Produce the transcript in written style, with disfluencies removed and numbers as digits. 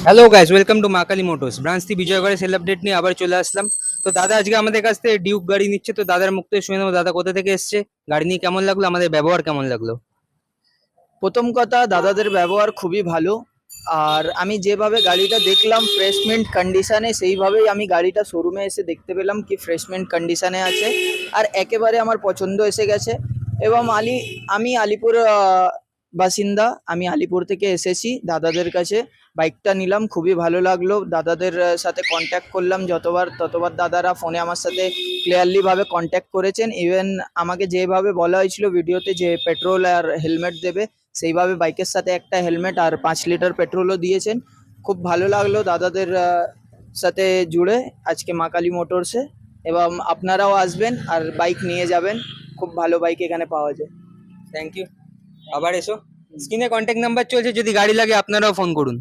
Hello guys, welcome to মা Kali motors. ব্রাঞ্চটি বিজয়গড়ে sell update নিয়ে আবার চলে আসলাম। তো দাদা আজকে আমাদের কাছ থেকে ডিউক গাড়ি নিচ্ছে। তো দাদার মুখ থেকে শুনে নেবো দাদা কোথা থেকে এসছে, গাড়ি নিয়ে কেমন লাগলো, আমাদের ব্যবহার কেমন লাগলো। প্রথম কথা, দাদাদের ব্যবহার খুবই ভালো। আর আমি যেভাবে গাড়িটা দেখলাম ফ্রেশমেন্ট কন্ডিশনে, সেইভাবেই আমি গাড়িটা শোরুমে এসে দেখতে পেলাম কি ফ্রেশমেন্ট কন্ডিশনে আছে। আর একেবারে আমার পছন্দ এসে গেছে। এবং আমি আলিপুর বাসিন্দা। আমি আলিপুর থেকে এসেছি দাদাদের কাছে। বাইকটা নিলাম, খুবই ভালো লাগলো। দাদাদের সাথে কন্ট্যাক্ট করলাম যতবার ততবার দাদারা ফোনে আমার সাথে ক্লিয়ারলি ভাবে কন্ট্যাক্ট করেছেন। ইভেন আমাকে যেভাবে বলা হয়েছিল ভিডিওতে যে পেট্রোল আর হেলমেট দেবে, সেইভাবে বাইকের সাথে একটা হেলমেট আর 5 লিটার পেট্রোলও দিয়েছেন। খুব ভালো লাগলো দাদাদের সাথে জুড়ে আজকে মা কালী মোটরসে। এবং আপনারাও আসবেন আর বাইক নিয়ে যাবেন। খুব ভালো বাইক এখানে পাওয়া যায়। Thank you. আবার এসো। স্ক্রিনে কন্ট্যাক্ট নাম্বার চলছে, যদি গাড়ি লাগে আপনারাও ফোন করুন।